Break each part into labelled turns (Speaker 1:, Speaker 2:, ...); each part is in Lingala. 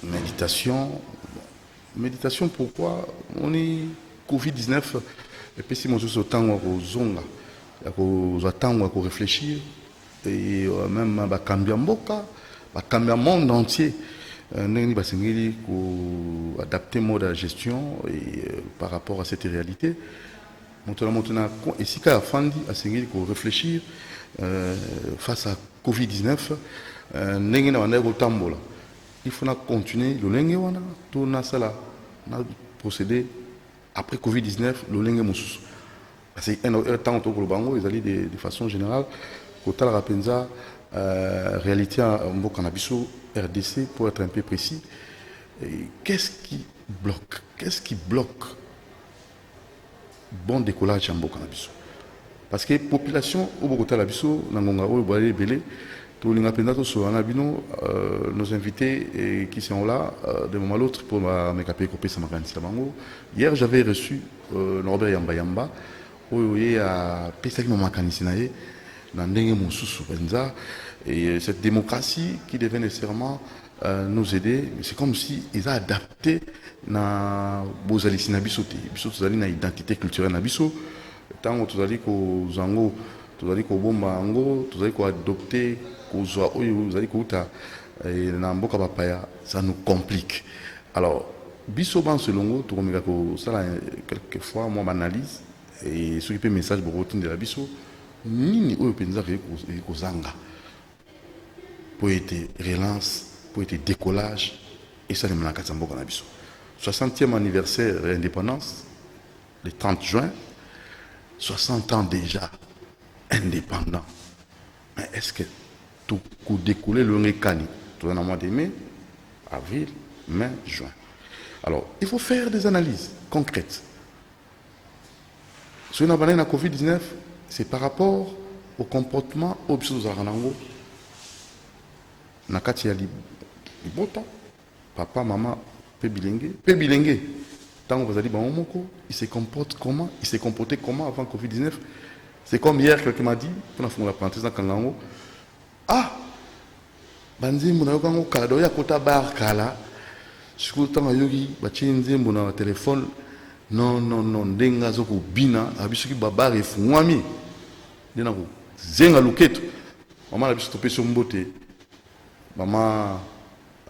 Speaker 1: Méditation. Méditation, pourquoi? On est Covid-19, et puis si mon sous autant aux zonga, aux attendre, à réfléchir, et même à cambier mboka, à cambier monde entier. Nous avons adapter le mode de gestion et, par rapport à cette réalité. Maintenant, et si quand on réfléchir face à Covid-19, il faut continuer le lengue tout na sala na procéder après Covid-19 le lengue mususu parce que un temps autour le bango ils allaient de façon générale côté la rapenza réalité en Bokanabissou RDC pour être un peu précis. Qu'est-ce qui bloque bon décollage en Bokanabissou? Parce que la population au Bogota Labisso, Nangonga, au Boalé Belé, tous les Napenda, sur Anabino, nos invités qui sont là, de moment à l'autre, pour me caper copier Samagan Samango. Hier, j'avais reçu Norbert Yamba Yamba, où il y a Pesaki Mamakanissinae, Nandenge Monsusu Benza, et cette démocratie qui devait nécessairement nous aider, c'est comme si ils ont adapté na Bozali Sinabiso, Biso na identité culturelle Nabiso. Tant que tozali ko zango tozali ko bomba ngo tozali ko adopter ko zwa oyo tozali ko uta na mboka bapaya, ça nous complique. Alors biso ban selongo to komeka ko sala quelquefois moi m'analyse et ce qui peut message pour routine de la biso nini oyo penza ko zanga pour être relance pour être décollage et ça les manaka mboka na biso 60e anniversaire de l'indépendance le 30 juin 60 ans déjà indépendant. Mais est-ce que tout coup découlé le Nekani, tout dans le mois de mai, avril, mai, juin. Alors, il faut faire des analyses concrètes. Si on a parlé de la Covid-19, c'est par rapport au comportement au Zaranango. Nakati ya libota, papa, maman, pe bilingue. Tant que vous allez dire, il se comporte comment? Il s'est comporté comment avant Covid-19? C'est comme hier, quelqu'un m'a dit, pour la parenthèse dans Kangango, ah, Banzi Mounayokango Kalado, ya Kota Bar Kala, je suis temps à Yogi, Bachinzi Mouna téléphone, non, Denga Zoko Bina, Abisuki Babar et Fouami, Denako, Zenga Luketo, maman a stoppé sur Mbote, maman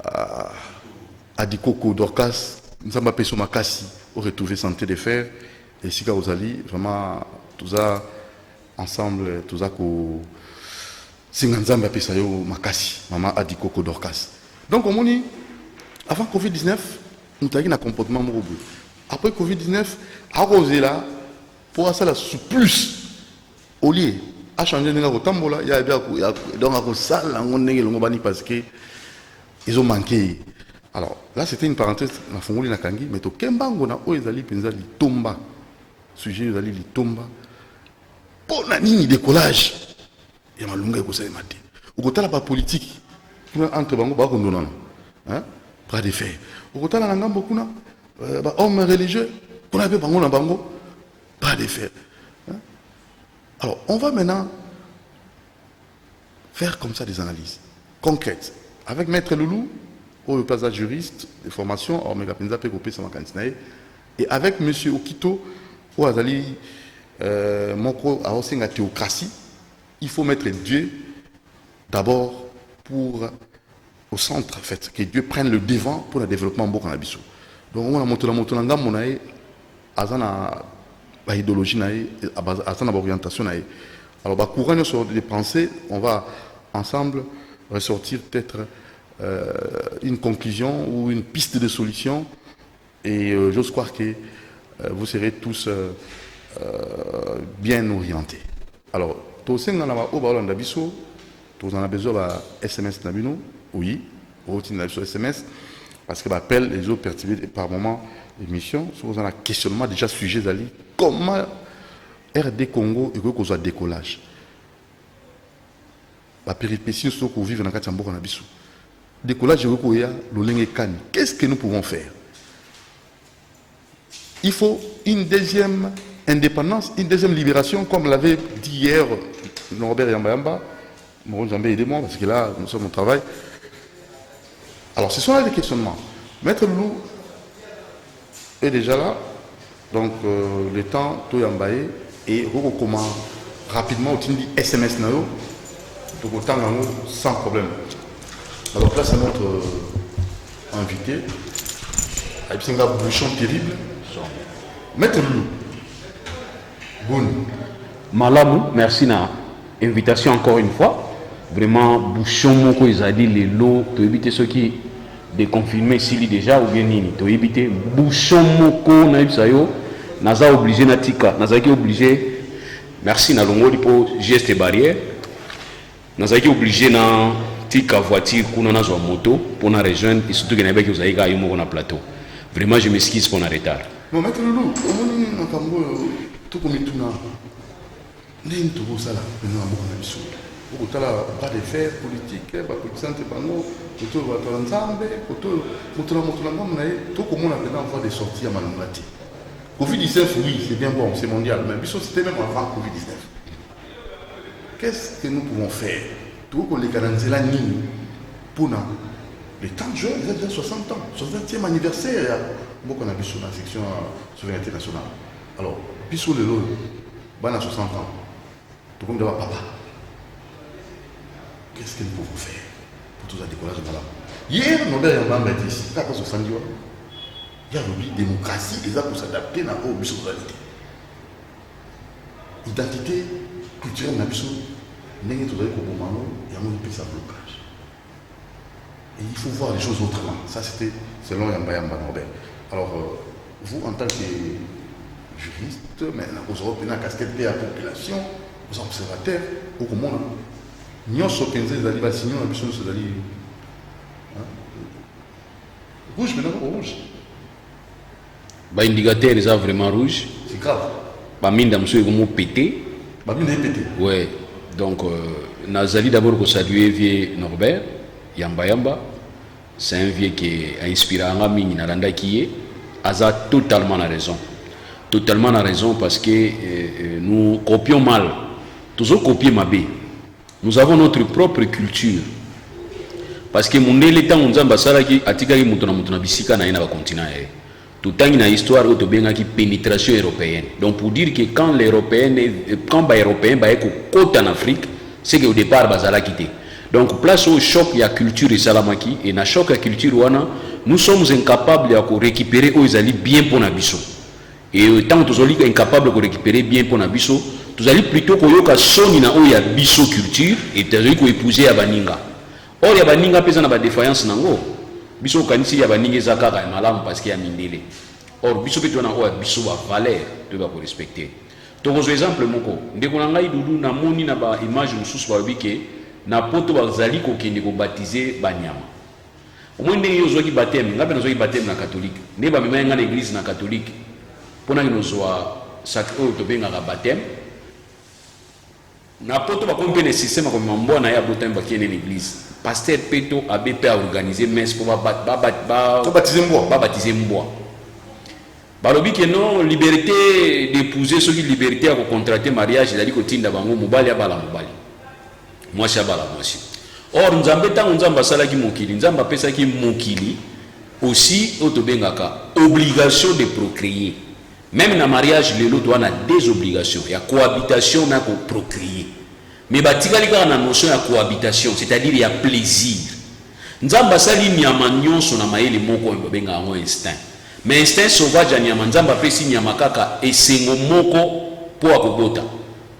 Speaker 1: a dit Coco Dorcas, nous avons appelé sur Makassi pour retrouver santé de fer. Et si vous allez, vraiment, tout ça, ensemble, tout ça, si nous avons appelé ça Makassi, maman a dit Coco Dorcas. Donc, on dit, avant Covid-19, nous avons un comportement robot. Après Covid-19, à Rosé là, pour ça, là, sous plus, au lieu, à changer de tambola, il y a donc à ça, on est parce qu'ils ont manqué. Alors, là, c'était une parenthèse, na fongoli na kangi, mais to kembango na o ezali penza li tomba. Sujet ezali li tomba. Pour na nini décollage. Ya malunga ko sa mate. Ukotala ba politique. Entre bango ba kondona. Hein? Bras de fer. Ukotala na ngambo kuna ba homme religieux, kuna pe bango na bango bras de fer. Hein? Alors, on va maintenant faire comme ça des analyses concrètes avec Maître Loulou au passage juriste de formation et avec M. Okito au Azali Moko à la théocratie, il faut mettre Dieu d'abord pour au centre en fait, que Dieu prenne le devant pour le développement de Bokanabiso. Donc on a monté la moto langa monae azana ba idéologie nae azana ba orientation nae. Alors ba courant sur des pensées, on va ensemble ressortir peut-être une conclusion ou une piste de solution et j'ose croire que vous serez tous bien orientés. Alors, tous en a besoin de SMS Nabino, oui, SMS, parce que appelle les autres perturbés par moment l'émission, si vous avez un questionnement déjà sujet d'Ali, comment RD Congo et que décollage. La péripétie, c'est qu'on vive dans le Katambo Nabiso. Décollage qu'est-ce que nous pouvons faire? Il faut une deuxième indépendance, une deuxième libération, comme l'avait dit hier Norbert Yamba Yamba. Bon, j'en ai aidé moi parce que là, nous sommes au travail. Alors, ce sont là des questionnements. Maître Loulou est déjà là, donc le temps, tout est embaillé, et comment rapidement, au dit SMS, donc autant sans problème. Alors là, c'est notre invité, avec un bouchon terrible. Maître Loulou, bon.
Speaker 2: Malamou, merci na invitation encore une fois. Vraiment, bouchon moko ils a dit les lots, tu éviter ceux qui déconfirmer s'il déjà ou bien nini, tu éviter bouchon moko na ibsayo, naza obligé na tika, naza qui obligé. Merci na longo pour geste barrière. Naza qui obligé na tika voiture kuna na zo moto pour na rejoindre et surtout que na beki uzaika yo moko na plateau. Vraiment je m'excuse pour na retard.
Speaker 1: Bon maître Loulou, on a kambo tout comme tout na. N'est tout ça là, nous avons un absurde. Au total, pas de faits politiques, pas de santé, pas nous, autour de l'ensemble, autour de l'ensemble, tout comme on a besoin de sortir à Malumati. Covid-19, oui, c'est bien bon, c'est mondial, mais c'était même avant Covid-19. Qu'est-ce que nous pouvons faire? Tout qu'on les canaliser la nuit pour nous. Les temps de jeunes, ils ont déjà 60 ans, 60e anniversaire. Beaucoup on a vu sur la section souveraineté nationale. Alors, puis sur le lot, on a 60 ans. Tout comme d'avoir papa. Qu'est-ce que nous pouvons faire pour tout ça décollage de malade? Hier, nous avons dit ici, il y a une démocratie, les gens pour s'adapter à la bisexualité. Identité culturelle, il y a un blocage. Et il faut voir les choses autrement. Ça, c'était selon Yamba Norbert. Alors, vous, en tant que juriste, mais vous aurez une casquette de la population, aux observateurs, au commun. Nous sommes 15 ans, nous sommes rouge, maintenant rouge.
Speaker 2: Bah, indicateur est vraiment rouge.
Speaker 1: C'est grave.
Speaker 2: Bah, mine monsieur comment pété.
Speaker 1: Bah, mine est pété.
Speaker 2: Ouais. Donc, Nazali d'abord pour saluer vieux Norbert, Yamba. C'est un vieux qui a inspiré un ami Naranda qui est. Aza totalement la raison. Totalement la raison parce que nous copions mal. Toujours copier ma bé. Nous avons notre propre culture. Parce que mon état on zamba sala qui atika ki mutuna bisika na ina ba continent eh. Tout temps na histoire auto benga ki pénétration européenne. Donc pour dire que quand les européens ba eko côte en Afrique, c'est que au départ bazala quitté. Donc place au choc il y a culture et salamaki et na choc la culture wana nous sommes incapables de récupérer aux ali bien pour na biso. Et tant que nous sommes incapables de récupérer bien pour na biso, nous allons plutôt koyoka soni na oya biso culture et tazali ko épouser ya baninga. Or ya baninga pesa na ba défaillance nango. Biso kanisi ya baninga zakaka ya malamu parce qu'il y a mindele. Or biso peto na oya biso ba valeur to ba ko respecter. Donc par exemple moko ndeko na ngai dudu na moni na ba image mususu ba bike na poto bazali ko kende ko baptiser banyama. Au moins ndenge yo zo ki baptême, ngabe na zo ki baptême na catholique. Ne ba mema nga na église na catholique. Pona ngino zo sacré to benga ka baptême. Na poto ba kompe le système comme mbona ya botemba qui est l'église. Pasteur Peto ABP a organisé messe pour baptiser mboa. Balobi que non liberté d'épouser ceux qui liberté à contracter mariage dali ko tinda bango mobali ya bala mobali. Moi cha bala moi. Or nzambe tango nzamba sala ki mokili, nzamba pesa ki mokili aussi autobengaka obligation de procréer. Même dans le mariage, les lots ont des obligations. Il y a cohabitation, mais il faut procréer. Mais il y a une notion de cohabitation, c'est-à-dire il y a plaisir. Nzamba sali nyama nyonso na maele moko benga ngo instinct. Mais instinct sauvage nyama nzamba pesi nyama kaka esengo moko po akobota.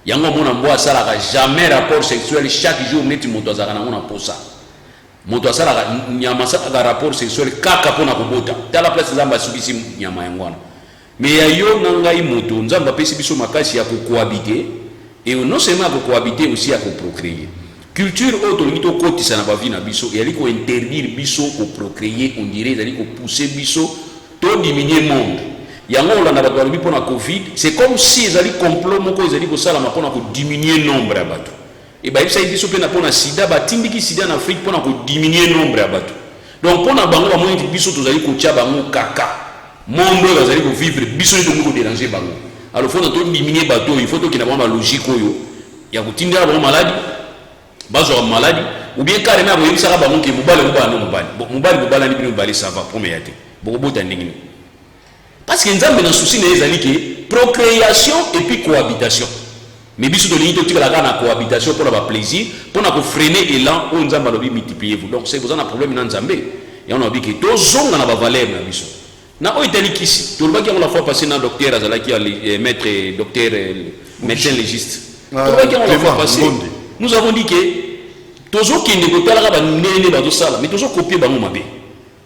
Speaker 2: Yango mona mboa sala jamais rapport sexuel chaque jour neti moto azaka na mona posa. Moto asala nyama sala rapport sexuel kaka po na kobota. Tala place nzamba subisi nyama yangwana. Mais ya yo nangai moto nzamba pesi biso makasi ya cohabiter et non seulement à cohabiter aussi à procréer. Culture auto ngito kotisa na bavi na biso yali ko interdire biso ko procréer, on dirait yali ko pousser biso to diminuer monde. Yango la na bato bi pona Covid, c'est comme si ezali complot moko ezali ko sala mapona ko diminuer nombre ya bato. Et ba ibisa biso pe na pona sida ba tindiki sida na Afrique pona ko diminuer nombre ya bato. Donc pona bango ba moyi biso tozali ko tia bango kaka. Monde bazali ko vivre biso ni to ko déranger bango. Alors faut to diminuer bato, il faut to kina ba logique oyo ya ko tindela ba maladie. bazwa maladie ou bien carrément boyebi saka bango ke mobali ni bino mobali ça va premier yate bokobota ndenge nini parce que nzambe na souci na ezali ke procréation et puis cohabitation mais biso tolingi totikala kaka na cohabitation mpona baplaisir mpona kofreine élan oyo nzambe alobi multiplier vous donc c'est boza na problème na nzambe yango nabi ke tozonga na bavaleur na biso na oyo etali kisi tolobaki yango la fois passé na docteur azalaki maître docteur médecin légiste tolobaki yango la fois passé nous avons dit que tozokende kotalaka banene bazosala mais tozokopier bango mabe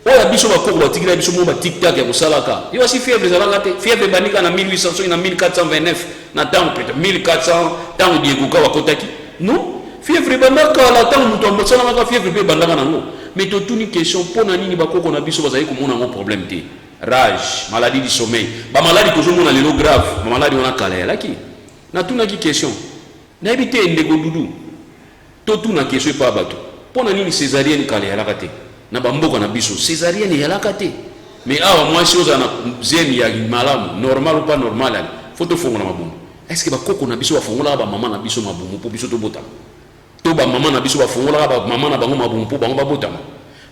Speaker 2: oyo biso bakoko batikila biso mo batiktak ya kosalaka yo asi fièvre ezalaka te fièvre bandika na 1800 soki na 1429 na ntango peut-être 1400 ntango diekoka bakotaki non fièvre bandaka la ntango moto amosalamaka fièvre mpe bandaka nango mais totuni question mpona nini bakoko na biso bazali komona yango problème te rage maladie du sommeil bamaladi tozomona lelo grave bamaladi wana kala yalaki natunaki question nayebi te ndeko dudu totuna question epa bato mpona nini césarienne kala yalaka te na bamboka na biso césarienne yalaka te mais awa mwasi ozala na zemi ya malamu normal ou pas normal ali fo tofongola mabumu est ce que bakoko na biso bafongolaka bamama na biso mabumu mpo biso tobotama to bamama na biso bafongolaka bamama na bango mabumu mpo bango babotama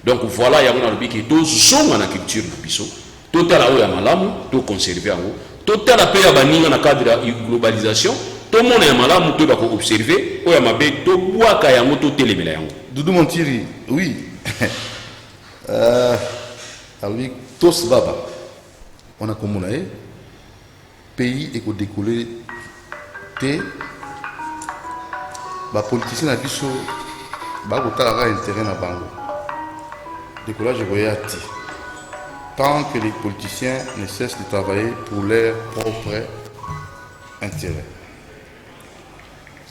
Speaker 2: donc voilà yango nalobi ke tozonga na culture na biso totala oyo ya malamu toconserve yango totala mpe ya baninga na cadre ya globalisation tomona ya malamu to bakoobserve oyo ya mabe tobwaka yango totelemela yango
Speaker 1: Doudou Montiri, oui. Alors, tous baba. On a comme on a pays et qu'on décoller té ba politicien na biso ba ko tala intérêt na bango. Décollage royati. Tant que les politiciens ne cessent de travailler pour leur propre intérêt.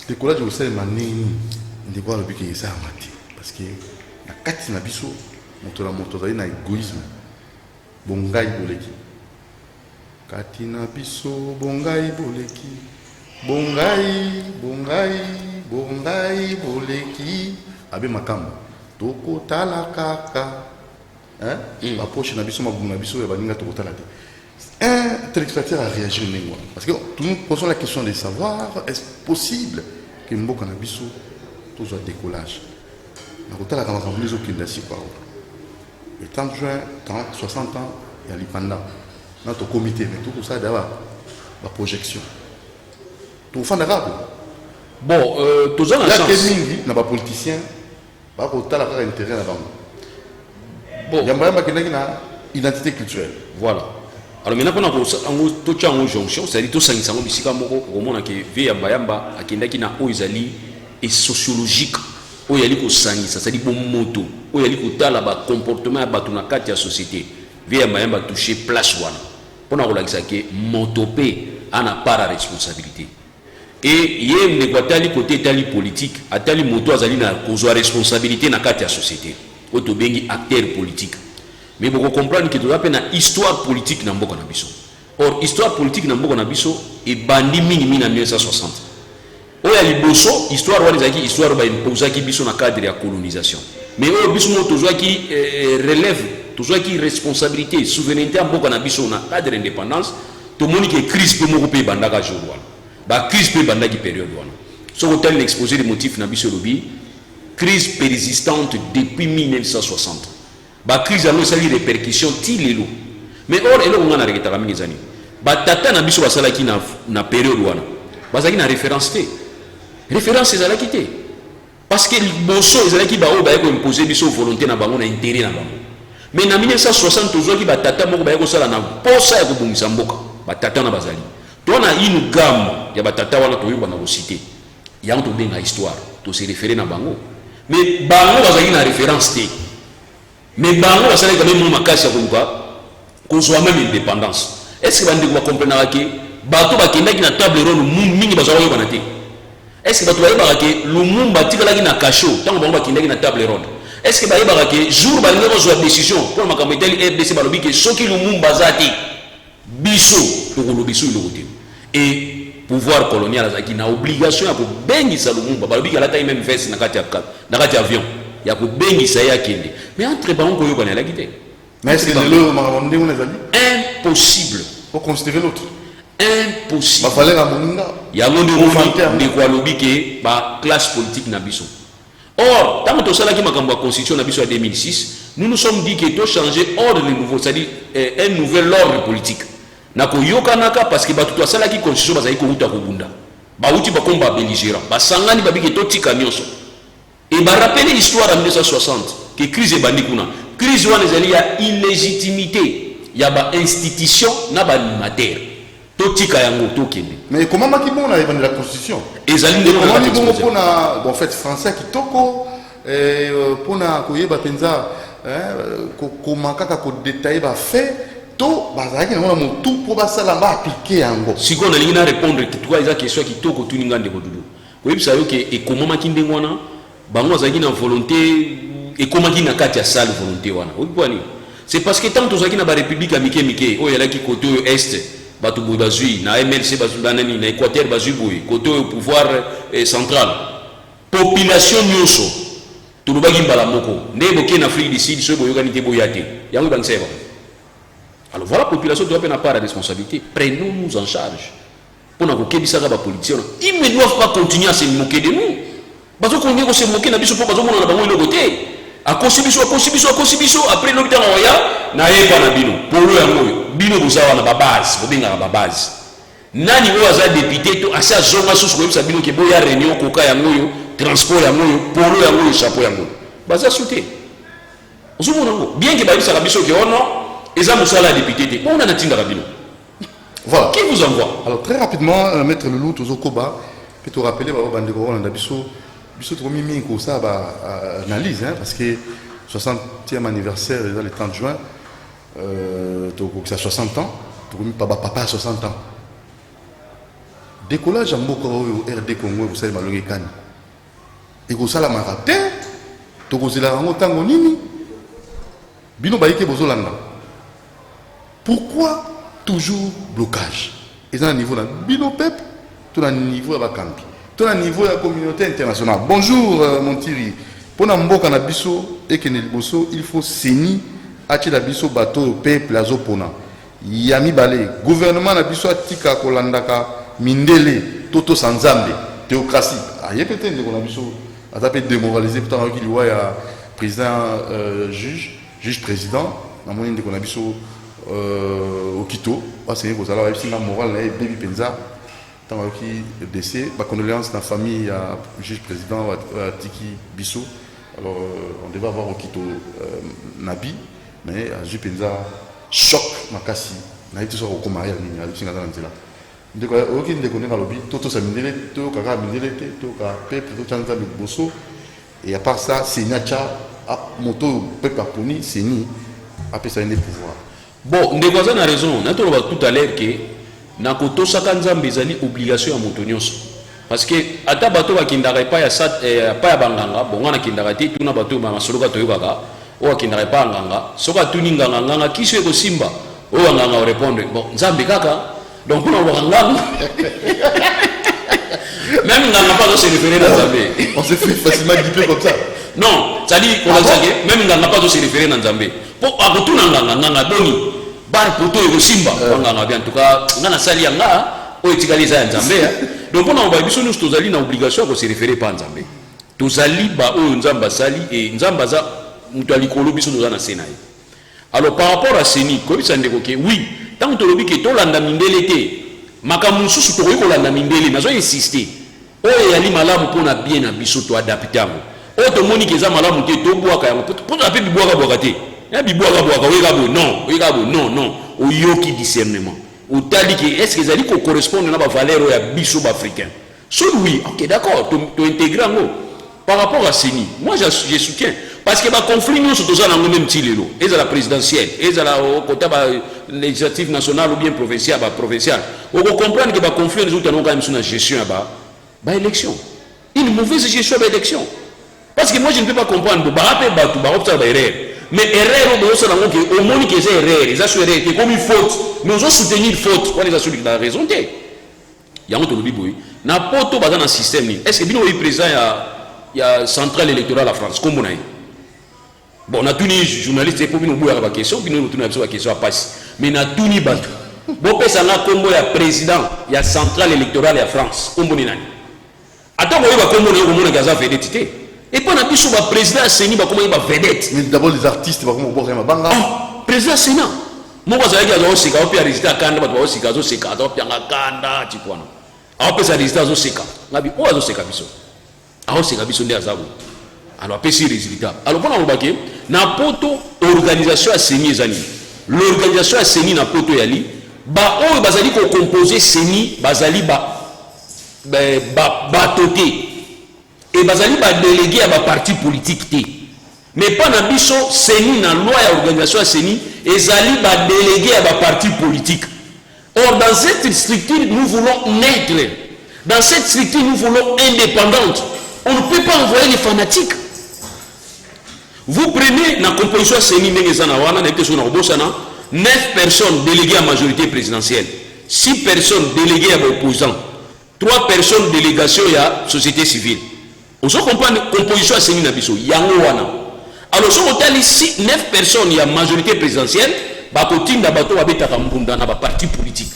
Speaker 1: Décollage au sein manini de quoi le but que ça amati parce que la kati na biso moto na égoïsme bongai boleki kati na biso bongai boleki abe makamba toko tala kaka hein la poche na biso mabunga biso ya baninga toko tala te un téléspectateur a réagi néanmoins parce que tout nous posons la question de savoir est-ce possible que mboka na biso tout soit décollage na kotala kama kambi zo kindasi kwa le 30 juin 60 ans il y a l'ipanda notre comité mais tout ça d'abord la projection tout fan arabe
Speaker 2: bon tous en
Speaker 1: chance mingi na ba politicien ba kotala ka intérêt na bango bon yamba kinaki na identité culturelle
Speaker 2: voilà alors maintenant pour on to chango jonction c'est à dire to sangisa ngo bisika moko ko mona ke vie yamba akendaki na oizali et sociologique oyo yali kosangisa c'est à dire bon moto oyo yali kotala ba comportement ya bato na kati ya société vie yamba toucher place wana pona kolakisa ke moto pe ana part responsabilité et yé ne kwatali côté tali politique atali moto azali na kozwa responsabilité na kati ya société oto bengi acteur politique mais vous comprenez que tout ça na histoire politique na mboka na biso or histoire politique na mboka na biso e bandi mingi na 1960 oya liboso histoire wana ezaki histoire ba imposaki biso na cadre ya colonisation mais oyo biso mo tozwaki relève tozwaki responsabilité souveraineté ya mboka na biso na cadre indépendance to moni ke crise pe moko pe bandaka jour wana ba crise pe bandaki période wana so ko tel l'exposé des motifs na biso lobi crise persistante depuis 1960 ba crise ano sali répercussion ti lelo mais or elo ngana reketaka mingi zani ba tata na biso basalaki na période wana bazaki na référence te référence ezalaki te parce que boso ezalaki ba oyo ba ko imposer biso volonté na bango na intérêt na bango mais na 1960 tozwaki ba tata moko ba ko sala na posa ya kobungisa mboka ba tata na bazali to na inu gamme ya ba tata wana to yoba na cité yango to benga histoire to se référer na bango mais bango bazali na référence te mais bango basali quand même makasi ya koluka kozwa même indépendance est-ce que bandi ko comprendre que bato bakendaki na table ronde mingi bazwa ko bana te est-ce que bato bayebaka ke lumumba tikalaki na kasho tango bango bakendaki na table ronde est-ce que bayebaka ke jour balingi kozwa décision pour makambo etali RDC balobi ke soki lumumba zati biso tokolo biso iloko te et pouvoir colonial azaki na obligation ya kobengisa lumumba balobi ke alata même veste na kati ya avion ya kobengisa ya kende mais entre bango koyoka na lakite
Speaker 1: mais est-ce que le makambo on ezali
Speaker 2: impossible
Speaker 1: faut considérer l'autre
Speaker 2: impossible
Speaker 1: ba fallait la moninga
Speaker 2: ya ngondi ndeko alobi ke ba classe politique na biso Or, tant que tu as la constitution en 2006, nous nous sommes dit que tu as changé ordre nouveau, c'est-à-dire un nouvel ordre politique. Nako yokanaka parce que tu as la constitution bazali ko uta kubunda. Ba uti ba komba belligérant. Ba sangani ba biki to tika nyonso. Et ba rappeler l'histoire en 1960 que crise bandi kuna. Crise wana ezali ya illégitimité ya ba institution na ba animateur. To tika yango to kende.
Speaker 1: Mais comment maki bon na la constitution?
Speaker 2: Ezali
Speaker 1: ndeko comment bon pona en fait français qui toko pona koyeba penza ko makaka ko détailler ba fait to bazaki na mutu po basala ba appliquer yango.
Speaker 2: Si on a ligne à répondre que toi eza question qui toko tuninga ndeko dudu. Koyebisa yo ke e comment maki ndengo wana bango azaki na volonté et comment qui na kati ya salle volonté wana. Oyibwani. C'est parce que tant tozaki na ba république amike mike o yala ki côté est batu bodazui na MLC bazulana na Équateur bazuboui côté au pouvoir central. Population nyoso tulubaki mbala moko ndebo ke na Afrique du Sud so boyokani te boyate. Yango banseba. Alors voilà, la population doit prendre part de responsabilité. Prenons-nous en charge. Pour nous moquer de la politique. Ils ne doivent pas continuer à se moquer de nous. Parce qu'on dit qu'on se moquer de nous, parce qu'on a le côté. À constitution, après l'hôpital, on a pas bino. Pour eux, bino vous avez la base, vous avez la base. Nani vous avez député, à sa zone, à sous sa bino qui est boya réunion, coca yangoyo, transport yangoyo, pour eux yangoyo, chapeau yangoyo. Basa souté. Bien que ça rabiso qui est non. Et ça, nous sommes là, député. On a un team d'Arabino.
Speaker 1: Voilà.
Speaker 2: Qui vous envoie?
Speaker 1: Alors, très rapidement, Maître Loulou, Tozo Koba, peut te rappeler, on a biso, Mimi, ça, analyse, parce que 60e anniversaire, le 30 juin, ça 60 ans, papa a 60 ans. Décollage en Boko au RD Congo, vous savez, malgré Kani. Et que ça, la marathon, tu as la rangotango nini, bino baïke bozolanda. Pourquoi toujours blocage? Et dans le niveau de Bino Pep, tout le niveau de la Campi, tout le niveau de la communauté internationale. Bonjour mon Thierry. Pour Namboka Nabiso et Kenelboso, il faut saigner à Biso bateau au peuple à Zopona. Yami Balé, gouvernement Nabiso Atika Kolandaka, Mindele, Toto Sanzambe, théocratie. Ah, il y a peut-être qu'on a Biso à taper démoralisé, pourtant qu'il y a président, juge président, dans mon qu'on a Biso. Au Quito, c'est une chose la morale, baby penza, tant qui décès, ma condoléance dans la famille à juge président Tiki Bissou. Alors on devait avoir au Quito Nabi, mais à juge penza choc makasi, n'a été sur au comari à l'île, à l'île dans l'île. Donc aucun des connaît dans le but, tout ça mindele, tout kaka mindele, tout kaka peuple, tout chanza de bosso. Et à part ça, c'est Nacha, moto peuple à poni, c'est ni, après ça il y a des pouvoirs.
Speaker 2: Bon, nous avons raison. Nous avons tout à l'heure que Nakoto Sakanzambe ezali obligation à Montonios. Parce que ata bato bakindaka pa ya sat pa ya banganga, bon wana kindaka te tuna bato ma masoloka toyokaka, o akindaka pa nganga, soka tuninga nganga kiso eko simba, o nganga o répondre, bon Nzambe kaka. Donc on va nganga. Même nganga pas se référer à Nzambe.
Speaker 1: On se fait facilement guider comme ça.
Speaker 2: Non, ça dit qu'on a dit même nganga pas se référer à Nzambe. Pour akotuna nganga doni bar poto eko simba nganga bien en tout cas ngana sali nga o etikaliza Nzambe. Donc on a biso nous tozali na obligation de se référer pas Nzambe. Tozali ba o Nzamba sali et Nzamba za mutu alikolo biso tozana senaï. Alors par rapport à Seni, comme ça ndeko ke oui, tant que lobi ke to landa mindele te, makamu susu to ko landa mindele, nazo insister. O yali malamu pona bien na biso to adapter yango. O to moni ke za malamu te to boaka yango. Po to appeler boaka te. Ya biboaka non, o yoki discernement. O tali ke est-ce que ça dit qu'on correspond na ba valeur ya biso africain. So oui, OK, d'accord, to intégrer ngo. Par rapport à Seni, moi je soutiens parce que le conflit nous sommes tous dans le même style. Et à la présidentielle, et à la côté législative nationale ou bien provinciale, on comprend que le conflit nous avons quand même sur la gestion de l'élection. Une mauvaise gestion de l'élection. Parce que moi je ne peux pas comprendre mais erreur au moins que c'est erreur, ils assurent que comme une faute, nous avons soutenu une faute, on les assure qu'il a raison. Il y a un autre boy. N'importe où dans le système, est-ce que bien le président il y a centrale électorale à France comme on a eu. Bon, on a tous les journalistes pour nous poser la question, puis nous tourner la question à passer. Mais on a tous les bateaux. Bon, ça n'a comme il y a président, il y a centrale électorale à France comme on est là. Attends, on va comme on est au Gaza fait d'identité. Et puis on a dit sur le président Séni, comment il va vedette.
Speaker 1: Mais d'abord les artistes, comment on va banga.
Speaker 2: Président Sénat. Moi, je vais dire que je vais résister à Kanda, je vais résister à Seka, je vais Kanda, tu vois. Alors, je vais résister à Seka. Je vais résister à Seka. Alors, Seka, je vais résister. Alors, je vais résister. Alors, pour nous dire, n'importe organisation à Séni, l'organisation à Séni, n'importe yali, bah, on va dire qu'on compose Séni, bazali batoté. Et bazali ba délégué à ma parti politique té. Mais pas na biso Séni na loi et organisation à Séni et zali ba délégué à ma parti politique. Or dans cette structure nous voulons naître. Dans cette structure nous voulons indépendante. On ne peut pas envoyer les fanatiques. Vous prenez la composition à Séni Nengezana wana na question na obosana 9 personnes déléguées à majorité présidentielle, 6 personnes déléguées à l'opposant, 3 personnes délégation à société civile. On se comprend la composition à Séni Nabiso, yango wana. Alors si on a ici 9 personnes, il y a majorité présidentielle, bakotin da bato babeta kambunda na ba parti politique.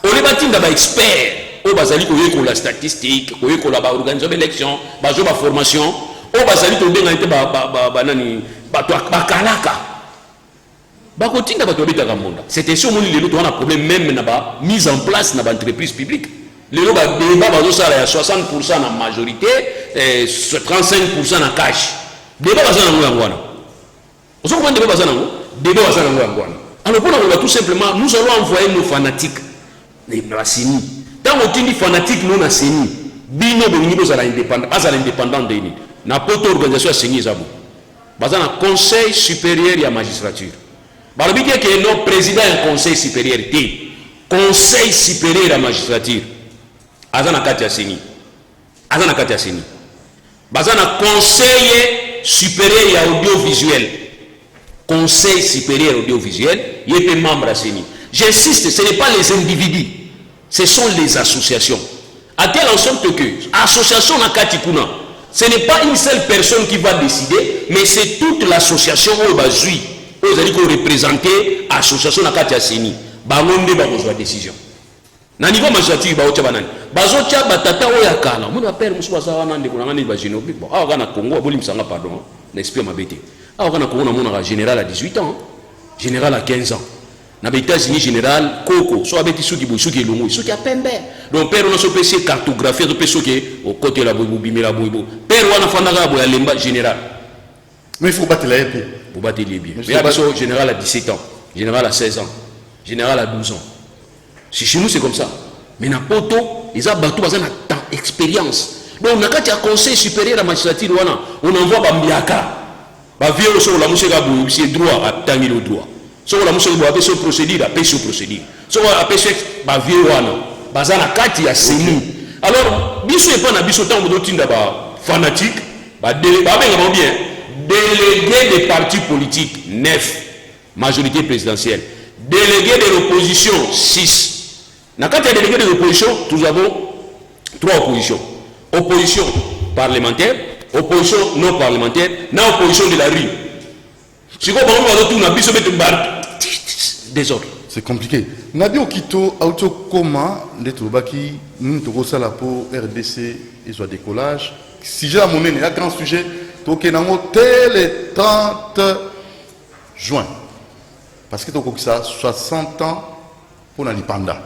Speaker 2: On les batin da ba expert, o bazali ko yeko la statistique, ko yeko la ba organisation d'élection, ba jo ba formation, o bazali to benga ite ba nani bato bakalaka. Bakotin da bato babeta kambunda. C'était sur mon lelo to on a problème même na ba mise en place na ba entreprise publique. Les lois débat bazo sala ya 60% na majorité et 35% na cash. Débat bazana ngwana. Vous comprenez débat bazana ngwana? Débat bazana ngwana. Alors pour nous tout simplement nous allons envoyer nos fanatiques les Séni. Tant on dit fanatique nous na Séni. Bino be niveau za indépendant, à l'indépendant de ni. Na poto organisation Séni zabo. Bazana conseil supérieur ya magistrature. Balobi que non président un conseil supérieur T. Conseil supérieur à magistrature. Azana katia Séni. Azana katia Séni. Bazana conseiller supérieur à audiovisuel. Conseil supérieur audiovisuel, il est membre à Séni. J'insiste, ce n'est pas les individus, ce sont les associations. À telle en sorte que l'association Nakatikuna, ce n'est pas une seule personne qui va décider, mais c'est toute l'association où va jouer. Vous allez représenter l'association Nakatia Séni. Bangonde va besoin de décision. Na niveau magistrature ba ocha banani bazocha batata oya kala mun père musu basawa nande kuna ngani ba jino bon awa kana Congo aboli msanga pardon n'esprit mabete awa kana Congo na mona général à 18 ans général à 15 ans na États-Unis général koko so abeti suki bo suki longo suki a pembe donc père on a so PC cartographie to peso ke au côté la bobo bimela bobo père wana fandaka bo ya lemba général
Speaker 1: mais il faut battre la épée
Speaker 2: pour battre les biens mais abiso général à 17 ans général à 16 ans général à 12 ans. Si chez nous c'est comme ça. Mais na poto, ils ont battu dans temps expérience. Donc on a quand il y a conseil supérieur à la magistrature, on envoie Bambiaka. Ba vieux sur la monsieur Gabou, c'est droit à tangi le droit. Sur la monsieur Gabou, sur procédure, à sur procédure. Sur la pêche, ba vieux wana. Bazana quand il y a Séni. Alors, biso et pas na biso temps de tinda ba fanatique, ba bien délégué des partis politiques 9, majorité présidentielle. Délégué de l'opposition 6. Quand il y a délégué de l'opposition, nous avons 3 oppositions. Opposition parlementaire, opposition non parlementaire, na opposition de la rue. Désordre.
Speaker 1: C'est compliqué. Nabi Okito, Autokoma, Netobaki, nous avons la pour RDC et soit décollage. Si j'ai la monnaie, il y a un grand sujet. Tokenamo, le 30 juin. Parce que tu as 60 ans pour l'indépendance.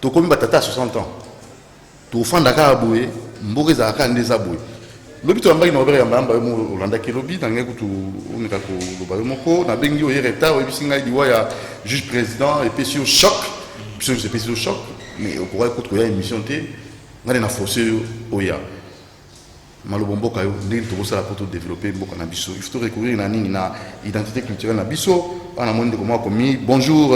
Speaker 1: Tu as 60 ans. Tu as fait un aboué, tu as fait un aboué. Lobi tu as fait un aboué, tu as fait un aboué, tu as fait un juge président et puis sur choc. C'est sur choc, mais au courant qu'il y a une émission, on a forcé Oya. Malobombo kayo ndenge tokosa pour développer mboka na biso il faut recourir na nini na identité culturelle na biso ana monde comment commis bonjour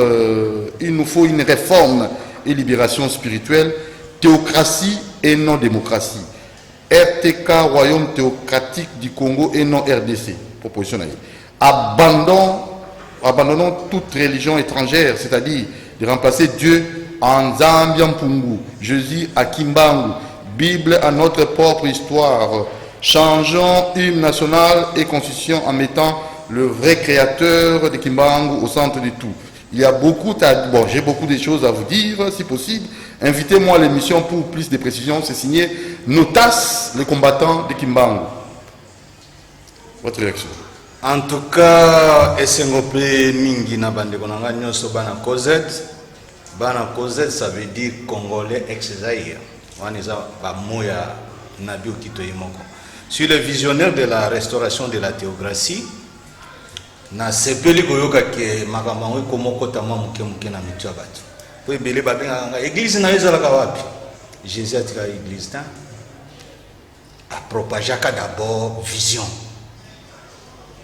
Speaker 1: il nous faut une réforme et libération spirituelle théocratie et non démocratie RTK royaume théocratique du Congo et non RDC proposition abandonnons toute religion étrangère, c'est-à-dire de remplacer Dieu en Zambian Pungu, Jésus à Kimbangu, Bible à notre propre histoire. Changeons hymne national et constitution en mettant le vrai créateur de Kimbangu au centre de tout. Il y a beaucoup j'ai beaucoup de choses à vous dire, si possible. Invitez-moi à l'émission pour plus de précisions. C'est signé Notas, les combattants de Kimbangu. Votre réaction?
Speaker 3: En tout cas, SNGOP mingi na bande konanga nyoso bana Cosette. Bana Cosette, ça veut dire Congolais ex-Zaïre. Waniza ba moya nabi okito yimoko. Sur le visionnaire de la restauration de la théocratie, na sepeli koyoka ke makambo komoko tama muke muke na mitwa batu. Po ebele babenga église na ezala ka wapi? Jésus a tika église ta. A propagaka d'abord vision.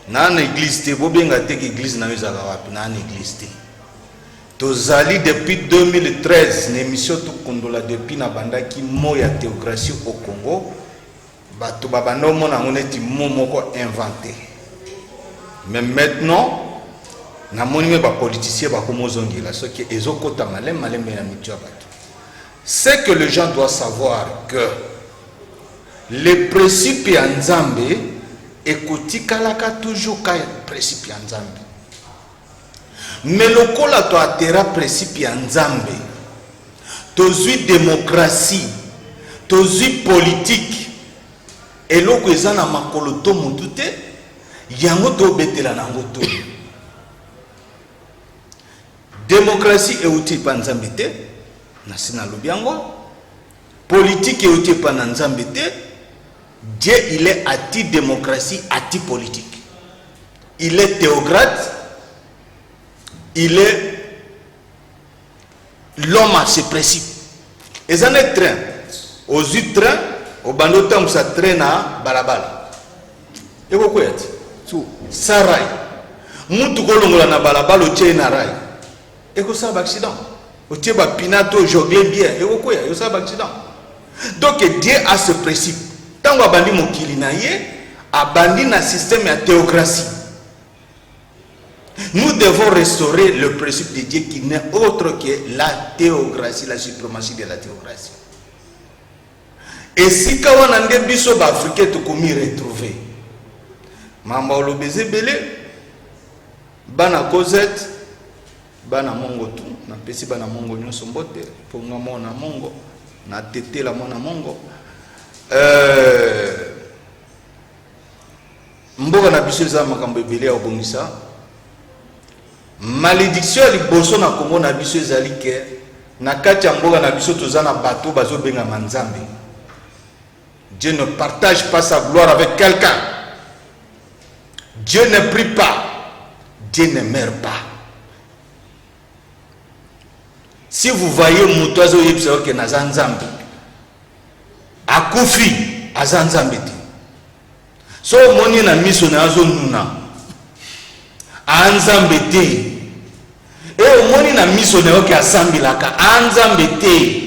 Speaker 3: Nan église te bobenga te ki église na ezala wapi? Nan église te. Tozali depuis 2013 l'émission tout kondola depuis na bandaki moya théocratie au Congo. Bato babanda mona oneti momoko inventé. Mais maintenant, na monime ba politicien ba komozongila ce qui ezokota malem na mitwa bato. C'est que les gens doivent savoir que les principes ya Nzambe ekotikalaka toujours ka principe ya Nzambe. Mais le kola to atera principe ya Nzambe. Tozui démocratie, tozui politique. Et loko ezana makolo to mutu te yango to betela nango to. Démocratie euti pa Nzambe te na sina lobiango. Politique euti pa Nzambe te. Dieu il est anti-démocratie, anti-politique. Il est théocrate. Il est l'homme à ses principes. Et ça n'est train. Aux train, au bandotam ça traîne à balabala. Et pourquoi est-ce? Sarai. Moutou kolongola na balabala au tien na rai. Et que ça va accident. Au tien ba pinato jongle bien. Et pourquoi est-ce ça va accident? Donc Dieu a ce principe. Tant que bandi mokili na ye, abandi na système ya théocratie. Nous devons restaurer le principe de Dieu qui n'est autre que la théocratie, la suprématie de la théocratie. Et si quand on a des biso africains to komi retrouver, mamba olobeze belé, bana Cosette, bana mongo tout, na pesi bana mongo nyonso mbote, ponga mona mongo, na tete la mona mongo. Mboka na biso za makambo ebele ya obongisa. Malédiction liboso na Congo na biso ezali ke na kati ya mboka na biso tozana bato bazo benga manzambe. Dieu ne partage pas sa gloire avec quelqu'un. Dieu ne prie pas. Dieu ne meurt pas. Si vous voyez mutozo yebisa ke na zanzambe akufi azanzambe te. So moni na miso na azo nuna anzambe te. Et au moni na miso na yoki asambilaka anzambe te.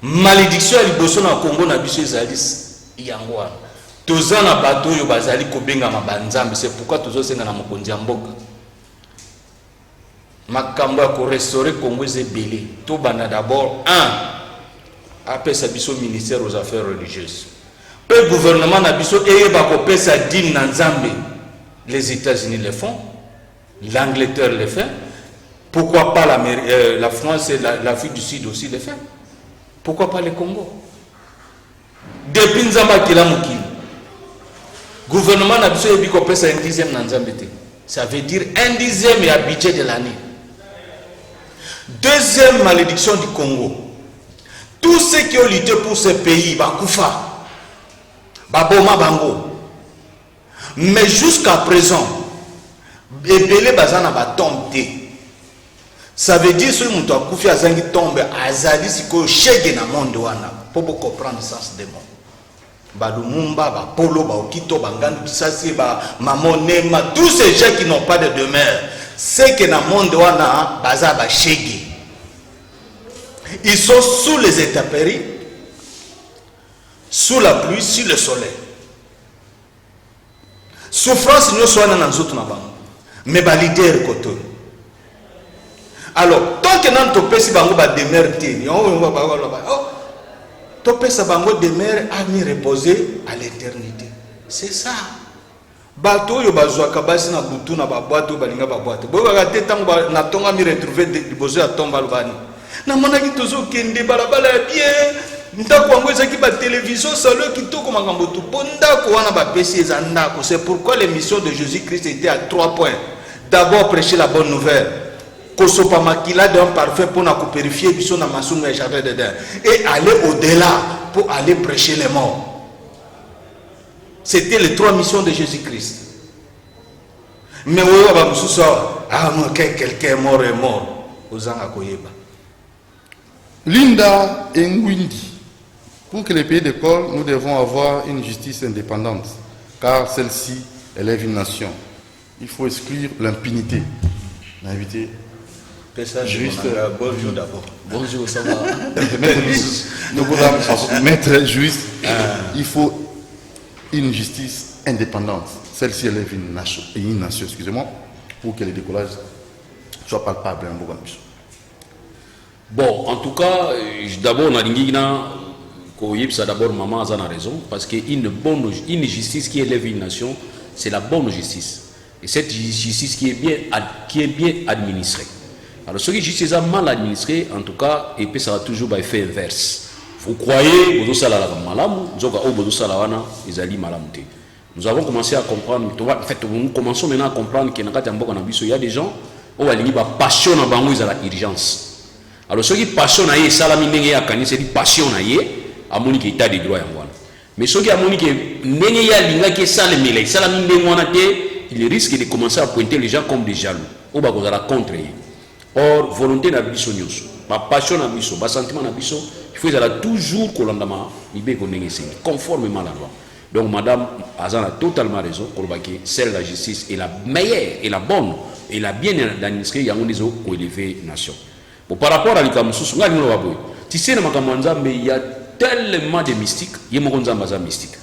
Speaker 3: Malédiction liboso na Congo na biso ezali yango wana. Tozana bato yo bazali kobenga mabanzambe. C'est pourquoi tozosenga na mokonzi ya mboka. Makambo ya ko restaurer Congo ezebele. To bana d'abord après sa biso ministère aux affaires religieuses. Le gouvernement na biso eyeba ko pesa dîme na Nzambe. Les États-Unis le font, l'Angleterre le fait. Pourquoi pas la France et l'Afrique du Sud aussi le fait? Pourquoi pas le Congo? Depuis Nzamba kila mukili. Gouvernement na biso ebi ko pesa 1/10 na Nzambe te. Ça veut dire 1/10 ya budget de l'année. Deuxième malédiction du Congo. Tous ceux qui ont lutté pour ce pays, bakufa, baboma bango. Mais jusqu'à présent, ebele bazana ba tombe. Ça veut dire que muto akufi azangi tombe azali siko shege na monde wana. Pour comprendre le sens des mots. Ba Lumumba, ba Polo, ba Okito, ba Ngandu Kisasi, ba Mamonema, tous ces gens qui n'ont pas de demeure, c'est que na monde wana baza ba shege. Ils sont sous les intempéries, sous la pluie, sous le soleil. Souffrance nous soit dans nous autres là-bas. Mais ba leader koto. Alors, tant que nous topé si bango ba demeure té, on va ba oh topé sa bango demeure a mis reposer à l'éternité. C'est ça. Bato yo bazwa kabasi na butu na ba boîte balinga ba boîte. Bo ba té tango na tonga mi retrouver de bozo ya tomba lobani. Na mona ki tozo kende balabala bien ndako yango ezaki ba télévision salo kitoko makambo tu po ndako wana bapesi eza ndako. C'est pourquoi l'émission de Jésus-Christ était à 3 points. D'abord prêcher la bonne nouvelle, kosopa makila d'un parfum pour na purifier biso na masunga et jardin d'Éden, et aller au-delà pour aller prêcher les morts. C'était les 3 missions de Jésus-Christ. Mais oui, quelqu'un est mort.
Speaker 1: Linda Ngwindi. Pour que les pays d'école, nous devons avoir une justice indépendante, car celle-ci élève une nation. Il faut exclure l'impunité. Invité. Juste.
Speaker 3: Bonjour d'abord.
Speaker 2: Bonjour, ça va.
Speaker 1: Maître juste, il faut une justice indépendante. Celle-ci élève une nation, excusez-moi, pour que le décollage soit palpable.
Speaker 2: Bon, en tout cas, d'abord, on a dit que d'abord maman a raison, parce qu'une justice qui élève une nation, c'est la bonne justice. Et cette justice qui est bien administrée. Alors, ce qui est justice mal administrée, en tout cas, et puis ça va toujours by fait inverse. Vous croyez, nous avons commencé à comprendre, en fait, nous commençons maintenant à comprendre qu'il y a des gens qui ont passion dans la urgence. Alors, ceux qui passionnent, c'est une passion à mon état de droit. Mais ceux qui ont il risque de commencer à pointer les gens comme des jaloux. Ou contre. Or, volonté n'a pas ma passion n'a pas ma sentiment n'a pas il faut toujours conformément à la loi. Donc, madame Azan a totalement raison. Celle de la justice est la meilleure et la bonne et la bien administrée. Il y a une élevée nation. Bon, par rapport à l'Ikamusu, tu sais, il y a tellement de mystiques. Il y a mystique.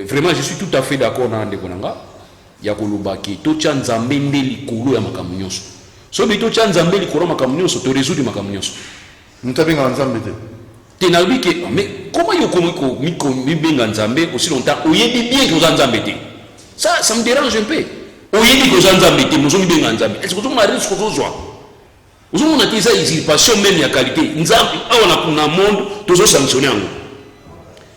Speaker 2: Vraiment, je suis tout à fait d'accord avec Ndekonanga. Il y a Kolubaki, Tochan Zambende Likulu ya Makamunyoso. So, mais Tochan Zambende Likulu Makamunyoso, tu résous du Makamunyoso.
Speaker 1: Nous t'avons un Zambé.
Speaker 2: Mais comment il y a Nzambé aussi longtemps? Où il y a bien que vous en Zambé. Ça me dérange un peu. Où il y a que vous en Zambé, nous sommes bien en Zambé. Est-ce que vous avez un risque de joie? Vous avez une usurpation même de qualité. Nous avons un monde, tous les sanctionner.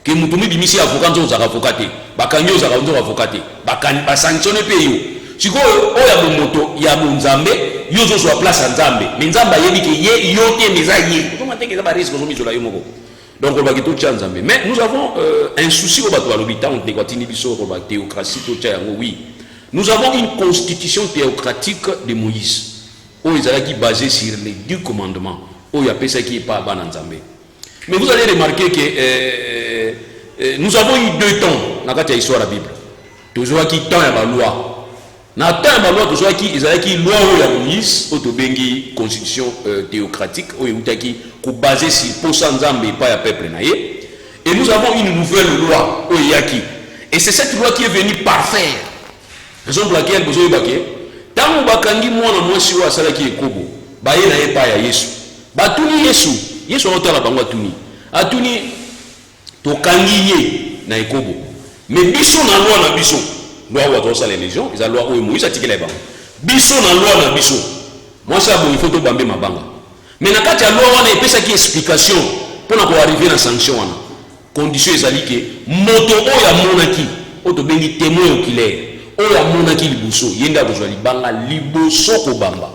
Speaker 2: Que nous avons dit avocat, nous avons avocat. Bakanyo nous avons avocat. Bakan sanctionner pays. Si vous avez un moto, il y a un Zambé, il y a une place en Zambé. Mais Zambé, il y a des aïeux. Vous avez un risque de joie. Donc, on va tout Zambé. Mais nous avons un souci au bateau à l'habitat, on a théocratie, oui. Nous avons une constitution théocratique de Moïse. Où ils sont basés sur les 10 commandements. Où il y a personne qui n'est pas ban en Zambé. Mais vous allez remarquer que nous avons eu 2 temps dans la histoire de la Bible. Toujours qui temps la loi. Dans le temps de la loi, toujours qui ils ont qui loi où la Moïse, autobengi constitution théocratique où il y a basé sur pourcent Zambé pas le peuple naïe. Et nous avons une nouvelle loi où il y a qui. Et c'est cette loi qui est venue parfaire. Raison pour laquelle vous avez baqué. Tant bakangi mwana mwasi wa salaki ekobo baye na epa ya Yesu batuni Yesu otala bango atuni to kangi ye na ekobo mais biso na loi na biso loi wa tosa les légions ils a loi o Moïse atikela bango biso na loi na biso moi ça bon il faut to bambe mabanga mais na kati ya loi wana epesa ki explication pour na ko arriver na sanction wana condition ezali ke moto oya monaki oto bengi témoin oculaire oya monaki liboso yenda bozwa libanga liboso ko bamba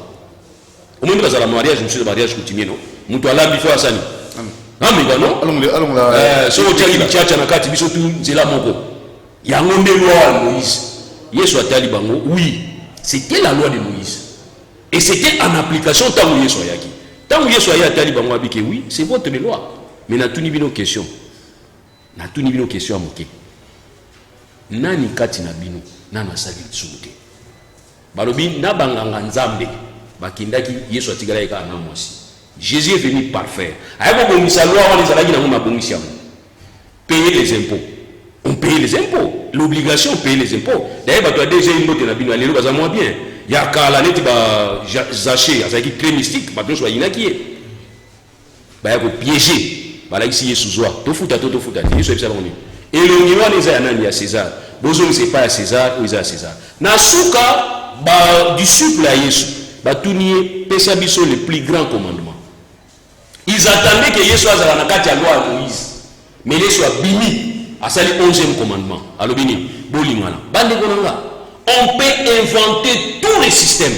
Speaker 2: omuntu bazala mariage monsieur mariage coutumier no mutu alambi fo asani mais non allons so tchali tchacha na kati biso tu nzela moko yango nde loi ya Moïse Yesu atali bango oui c'était la loi de Moïse et c'était en application tant Yesu ayaki tant Yesu ayaki bango abike oui c'est votre loi mais na tuni bino question à moke nani kati na bino nana sali tsuke balobi na banganga nzambe bakindaki Yesu atigala eka na mwasi Jésus est venu parfaire ayako bongisa loi wana ezalaki nango mabongisi yango payer les impôts on paye les impôts l'obligation de payer les impôts d'ailleurs bato déjà une botte na bino alelo baza moins bien ya kala neti ba zaché azaki très mystique bato so yinaki bayako piéger balaki Yesu zwa tofuta Yesu ebisa bango et le niveau des années à César bozo c'est pas à César ou à César na suka ba disciple à Yesu ba tunier pesa biso le plus grand commandement Ils attendaient que Yesu azala na kati ya loi ya Moïse. Mais Yesu a bimi à sali 11e commandement. Alors bini bolingana. Bande konanga. On peut inventer tous les systèmes.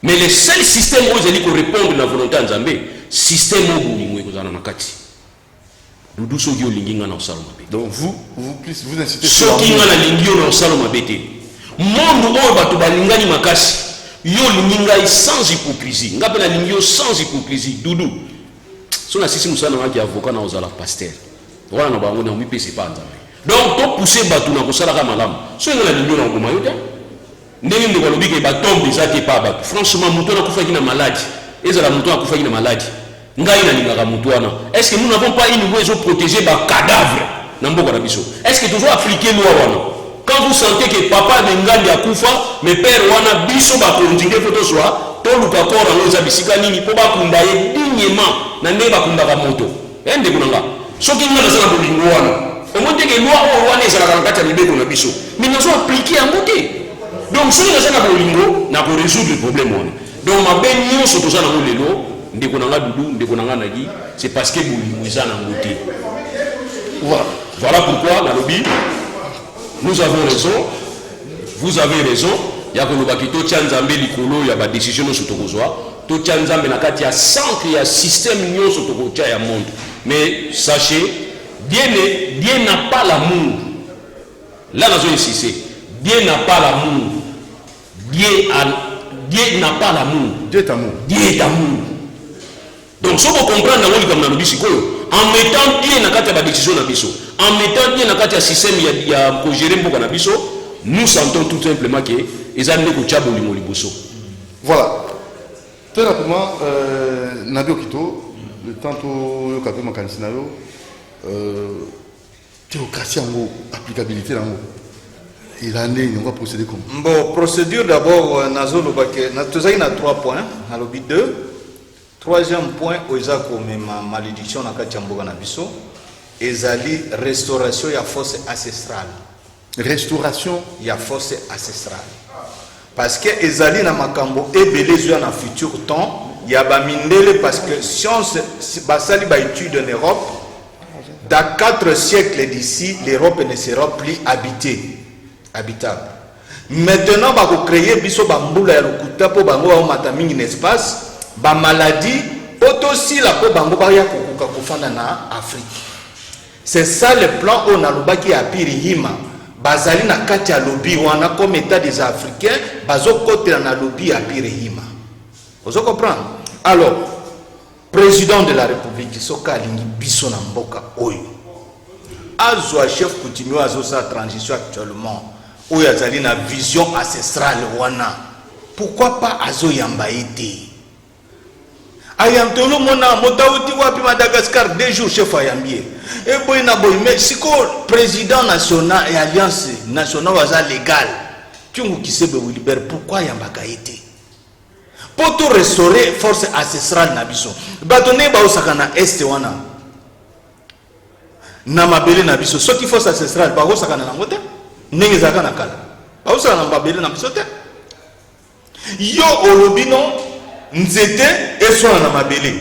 Speaker 2: Mais le seul système où ils allaient répondre à la volonté de Nzambe, système où bolingwe kozana na kati. Dudu soki olinginga na osaloma bete.
Speaker 1: Donc vous incitez
Speaker 2: soki nga na lingio na osaloma bete. Monde oyo bato balingani makasi. Yo linginga sans hypocrisie. Nga pe na lingio sans hypocrisie. Dudu. So na sisi musana waki avocat na ozala pasteur. Voilà na bango na mi pese pa Nzambe. Donc to pousser bato na kosala ka malamu. So nga na lingio na ngoma yo te. Ndenge ndeko lobi ke batombe ezaki pa bato. Franchement muto na kufaki na maladie. Ezala muto na kufaki na maladie. Ngai na lingaka muto wana. Est-ce que nous n'avons pas une loi pour protéger ba cadavre na mboka na biso? Est-ce que toujours appliquer loi wana? Quand vous sentez que papa de ngandi akufa, mais père wana biso ba continuer photo soit, to luka kora ngoza bisika nini po ba kunda ye dignement na ne ba kunda ka moto. Ende kunanga. Soki ngana sala bolingo wana. Au moins que loi o wana ezala ka kata libeko na biso. Mais nous avons appliqué en côté. Donc si nous avons bolingo na ko résoudre le problème wana. Donc ma ben nyonso to sala ngolelo ndeko nanga dudu ndeko nanga nagi c'est parce que bolingo ezala ngote. Voilà pourquoi na lobby nous avons raison, vous avez raison. Il y a que nous bakito tchanzambe likolo ya ba décision no sotokozwa to tchanzambe na kati ya centre ya système nyo sotokocha ya monde. Mais sachez, Dieu n'a pas l'amour. Là nous insister. Dieu n'a pas l'amour. Dieu n'a pas l'amour.
Speaker 1: Dieu est amour.
Speaker 2: Dieu est amour. Donc si vous comprenez comme dans le bisiko, en mettant Dieu na kati ya ba décision na biso, en mettant Dieu na kati ya système ya ko gérer mboka na biso, nous sentons tout simplement que ils ont bolingo liboso.
Speaker 1: Voilà. Très rapidement, Nabi Okito, le temps où yo kapé makanisi na yo, théocratie en applicabilité en il a né, on va procéder comme.
Speaker 3: Bon, procédure d'abord, Nazolo Baké, na 3 points, à l'objet 2. Troisième point, Oizako, ma malédiction na Kachamboga na biso, ezali restauration ya fosse ancestrale.
Speaker 1: Restauration
Speaker 3: ya fosse ancestrale. Parce que ezali na makambo ebelezwa na futur temps, ya ba mindele parce que science basali ba étude en Europe, dans 4 siècles d'ici, l'Europe ne sera plus habitable. Maintenant ba ko créer biso ba mbula ya lokuta po bango ba mata mingi n'espace. Ba maladie aussi la po bango ba ya kokuka kofanda na Afrique. C'est ça le plan on a lobaki ya Pirihima. Bazali na kati ya lobby wana comme état des Africains bazo côté na lobby ya Pirihima. Vous comprenez? Alors président de la République soka lingi biso na mboka oyo. Azwa chef coutumier azo sa transition actuellement. Oyo azali na vision ancestrale wana. Pourquoi pas azo yamba été? Ayantolo mona motauti wapi Madagascar 2 jours chef ayambie. Et boy na boy mais siko président national et alliance nationale waza légal. Tungu kisebe Wilibert pourquoi yambaka été? Pour tout restaurer force ancestrale na biso. Batone ba osaka na est wana. Na mabele na biso soki force ancestrale ba osaka na ngote ndenge zaka na kala. Ba osaka na mabele na biso te. Yo olobino nzete eswana na mabele.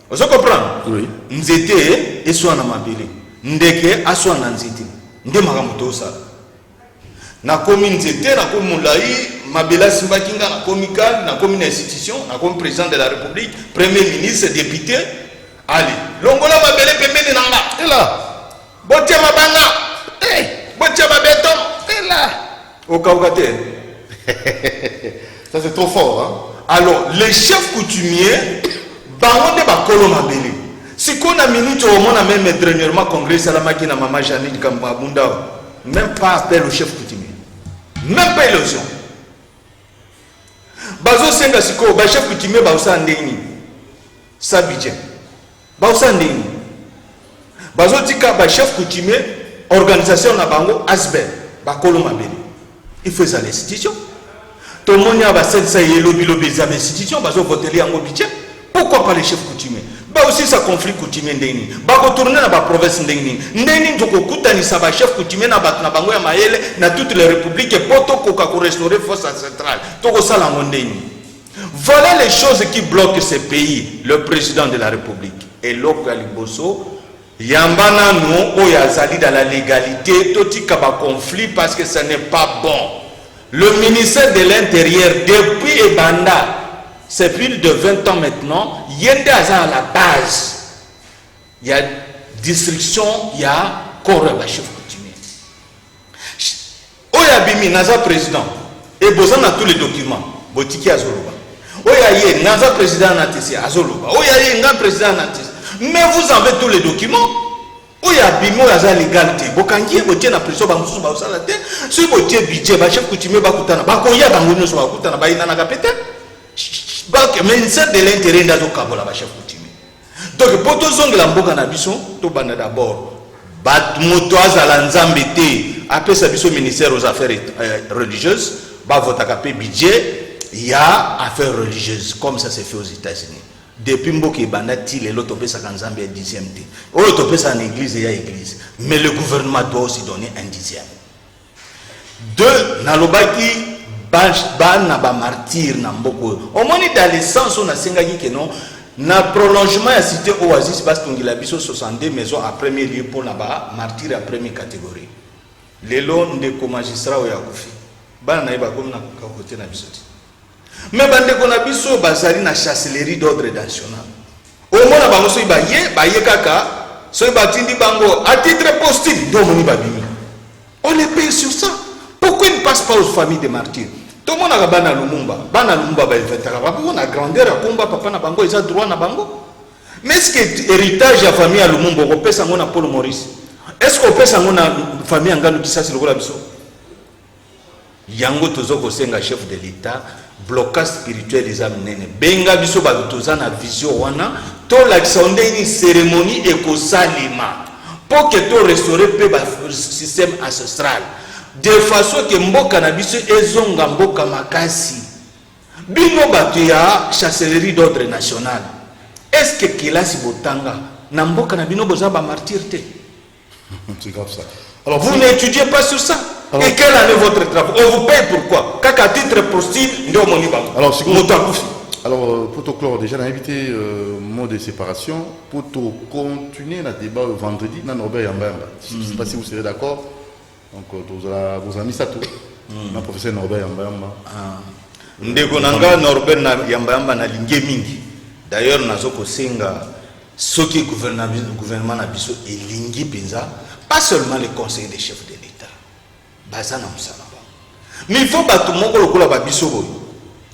Speaker 3: Vous comprenez?
Speaker 1: Oui.
Speaker 3: Nzete eswana na mabele. Ndeke aswana na nzete. Nde makamuto sa. Na komi nzete na komi mulai mabela simba kinga na komi kan na komi na institution na komi président de la République, premier ministre, député. Allez, longola mabele pembeni nanga.
Speaker 1: Et là,
Speaker 3: botia mabanga. Botia mabeton. Et là. Okaukate.
Speaker 1: ça c'est trop fort, hein?
Speaker 3: Alors, les chefs coutumiers, bango de bakolo mabele. Si qu'on a minute au moins même dernièrement congrès salamaki na maman Janine Kambabunda, même pas appel au chef coutumier. Même pas élection. Bazo senga siko ba chef coutumier ba usa ndeni. Sabidje. Ba usa ndeni. Bazo tika ba chef coutumier organisation na bango asbel bakolo mabele. Il faut ça l'institution. Tout le monde a des institutions, ils ont voté en budget. Pourquoi pas les chefs coutumiers? Bah aussi ça conflit coutumier ndeni. Bah retourner dans la province ndeni. Ndeni donc kutani ça va chef coutumier na bat na bango ya maele na toutes les républiques et poto koka ko restaurer force centrale. Toko sala ndeni. Voilà les choses qui bloquent ce pays. Le président de la République. Et l'autre Liboso, Yambana nous, Oyazali dans la légalité, tout y a conflit parce que ce n'est pas bon. Le ministère de l'Intérieur, depuis Ebanda, c'est plus de 20 ans maintenant, Yende Aza à la base. Il y a distriction, il y a corps chef coutumier. Oyabimi, Naza président, et besoin de tous les documents, Botiki Azoluba. Oyaye, Naza président Natisi, Azoluba. Oyaye, Nga président Natisi. Mais vous avez tous les documents. Oyabimi, Oyaza légalité. Bokangi, Botier na prison, Bamoussou, Baousalate. Si Botier budget, chef coutumier, Bakutana, Bakoya, Bangono, Bakutana, Baïnana, Kapete. Mais ministère de l'Intérieur, Nazo Kabola, chef coutumier. Donc, pour tous ceux qui ont beaucoup d'ambition, tout le d'abord, Batmoto Azalanzambete, après ça, le ministère aux affaires religieuses, votre budget, il y a affaires religieuses, comme ça s'est fait aux États-Unis. Depuis Mboki Banati, l'autre ça en Zambie est 10e. L'autre ça en église, il y a église. Mais le gouvernement doit aussi donner un 10e. Deux, Nalobaki, Bana martyr, Namboko. Au moins, dans le sens où on a sengagi que non. Na prolongement à cité Oasis parce qu'on a 62 maisons à premier lieu pour là-bas, martyr à première catégorie. Les lots de co-magistrat au Yakoufi. Ban naïba comme na côté na bisoti. Mais bande qu'on a biso basari na chancellerie d'ordre national. Au moins na bango so ibaye kaka, so ibatindi bango à titre posthume do moni babimi. On les paye sur ça. Pourquoi ils ne passent pas aux familles des martyrs? Tout le monde a bana Lumumba ba inventaka papa na grandeur à combat papa na bango ils ont droit na bango. Mais est-ce que héritage à famille à Lumumba on peut s'en na Paul Maurice? Est-ce qu'on peut s'en na famille Ngalo Kisasi lokola biso? Yango tozoko senga chef de l'État blocage spirituel les amenene. Benga biso ba toza na vision wana to la sonde une cérémonie ekosalima pour que to restaurer le système ancestral. De façon que mboka na biso ezonga mboka makasi bino bato ya chancellerie d'ordre national est-ce que kilasi botanga na mboka na bino boza ba martyrité?
Speaker 1: C'est grave ça.
Speaker 3: Alors vous n'étudiez pas sur ça. Alors, et quelle année votre travail? On vous paye pourquoi? Kaka titre posthume ndio moni ba.
Speaker 1: Alors pour te clore déjà on a invité mot de séparation pour continuer le débat vendredi dans Norbert Yambamba. Je ne sais pas si vous serez d'accord. Donc, vous avez mis ça tout. Le professeur Norbert Yambamba.
Speaker 3: Ndeko nanga Norbert Yambamba na linge mingi. D'ailleurs, nazoko senga ce qui gouvernement na biso et lingi penza, pas seulement les conseillers des chefs de l'État. Bazana musala. Mais il faut pas tout le monde lokola ba biso boy.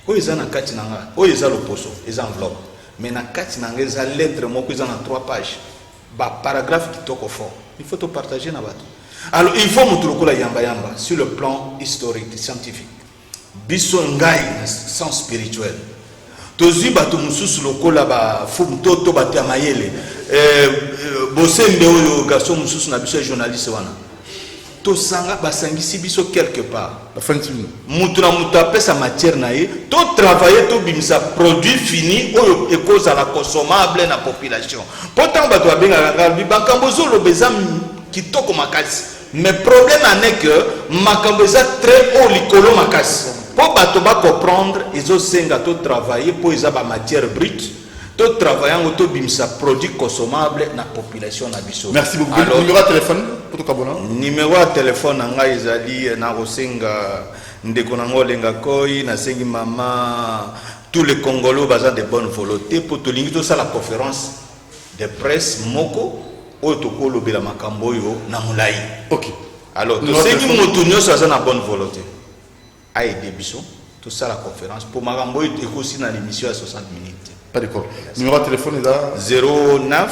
Speaker 3: O ezana kati nanga, o ezalo poso, eza enveloppe. Mais na kati nanga eza lettre moko eza na 3 pages. Ba paragraphe qui toko fort. Il faut tout partager na bato. Alors il faut montrer yamba yamba sur le plan historique, scientifique. Biso ngai sens spirituel. Tozi bato mususu lokola ba fumto to batia mayele. Bosembe oyo garçon mususu na biso journaliste wana. To sanga basangisi biso quelque part.
Speaker 1: La fin de semaine.
Speaker 3: Mutura muta pesa matière na ye, to travailler to bimisa produit fini oyo ekoza la consommable na population. Pourtant bato abenga ngalbi bankambozo lo bezam kitoko makasi. Mais problème en est que makambo eza très haut likolo makasi. Pour bato ba comprendre ils ont senga to travailler pour ils ba matière brute, to travailler en to bimsa produit consommable na population na biso.
Speaker 1: Merci beaucoup. Alors, numéro de téléphone pour to kabona.
Speaker 3: Numéro de téléphone nga ezali na rosenga ndeko nango lenga koi na sengi mama tous les Congolais baza de bonne volonté pour to lingi to ça la conférence de presse moko otokolo bela makambo yo na mulai.
Speaker 1: OK.
Speaker 3: Alors to sengi moto nyoso aza na bonne volonté. Aïe Biso, tout ça la conférence pour makambo yo aussi dans l'émission à 60 minutes.
Speaker 1: Pas d'accord. Numéro de téléphone est là
Speaker 3: 09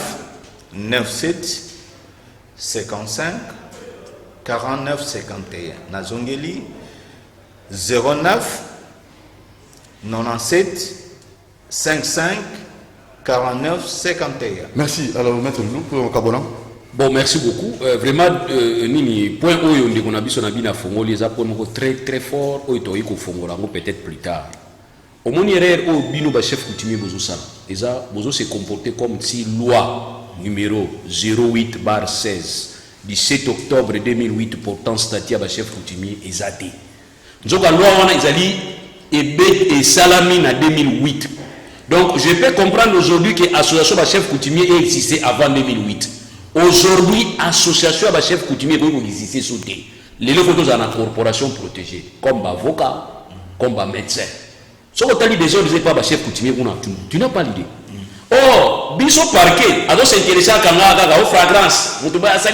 Speaker 3: 97 55 49 51. Nazongeli 09 97 55 49 51.
Speaker 1: Merci. Alors, maître Loulou, pour Kabona.
Speaker 2: Bon, merci beaucoup. Vraiment, nini point où on a vu son habit à Fongo, les apôtres très très fort, où il faut Fongo, peut-être plus tard. Au moins, au bino ba chef coutumier bozo ça. Eza bozo se comporter comme si loi numéro 08/16 du 7 octobre 2008 portant statut ba chef coutumier ezate. Nzoka loi wana ezali et Salamine en 2008. Donc je peux comprendre aujourd'hui que l'association de chef coutumier existait avant 2008. Aujourd'hui, l'association de chef coutumier existait sous des. Les photos dans la corporation protégée, comme avocat, comme médecin. Si on t'a dit des autres, pas chef coutumier, tu n'as pas l'idée. Oh, biso parquet, alors s'intéresser à Kanga, aux fragrances,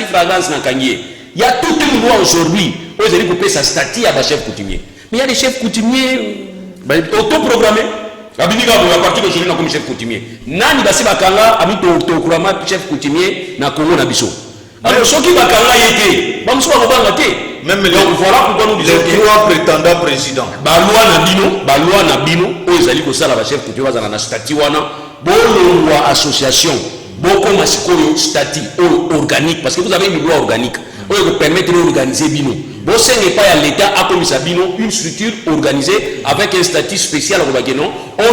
Speaker 2: fragrance dans Kanye. Il y a tout le monde aujourd'hui, où ils ont sa statut à chef coutumier. Mais il y a des chefs coutumiers autoprogrammés. À partir d'aujourd'hui, comme chef coutumier. Nani basi bakanga, ami autoprogrammé chef coutumier, na Congo na biso. Alors, ceux qui bakanga yété, bamso bakanga té.
Speaker 3: Même
Speaker 2: donc voilà pourquoi nous disons
Speaker 3: les trois prétendants présidents.
Speaker 2: Baloi na bino, où ils allaient ça la chef coutumier, ils ont un statut wana. Bon, association, beaucoup de statut organique, parce que vous avez une loi organique, qui vous permet d'organiser Bino. Bon, ce n'est pas à l'État, à comme Bino, une structure organisée avec un statut spécial. On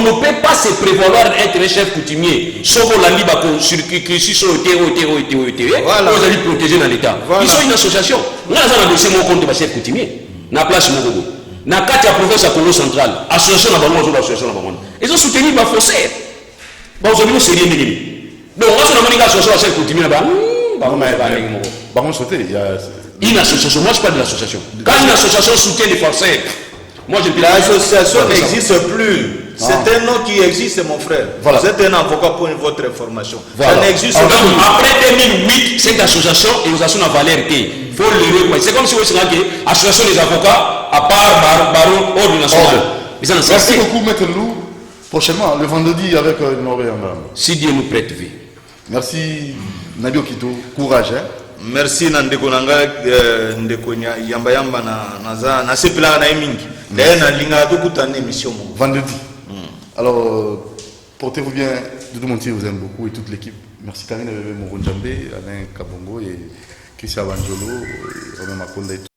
Speaker 2: ne peut pas se prévaloir d'être un chef coutumier, sauf qu'on l'a dit, qui sont vous allez protéger dans l'État. Ils sont une association. Nous avons dossier mon compte de chef coutumier. Na place Mogogo. Na 4 province à Congo central. Association à Bango, association à Bango. Ils ont soutenu ma faussaire. Bon, aujourd'hui, c'est rien. Donc, on va se association à chef coutumier là-bas. Une association, moi je parle de l'association. Quand une association soutient les Français, moi je dis
Speaker 3: l'association n'existe plus. C'est un nom qui existe, mon frère.
Speaker 1: Voilà.
Speaker 3: Vous êtes un avocat pour votre information.
Speaker 2: Voilà.
Speaker 3: Ça n'existe
Speaker 2: plus.
Speaker 3: plus.
Speaker 2: Après 2008, cette association a valeur T. Il faut le reconnaître. C'est comme si vous savez que l'association des avocats, à part Baron, ordre national.
Speaker 1: Merci beaucoup, Maître Lou. Prochainement, le vendredi avec Norbert.
Speaker 2: Si Dieu nous prête vie.
Speaker 1: Merci, Nabio Kito. Courage.
Speaker 3: Merci Nandeko Nanga Ndeko Yamba Yamba na sepela na mingi. D'ailleurs na linga to kutane émission.
Speaker 1: Vendredi. Alors portez-vous bien, Doudou Montier vous aime beaucoup et toute l'équipe. Merci Karine Moronjambe, Alain Kabongo et Christian Banjolo, Romain Makonda.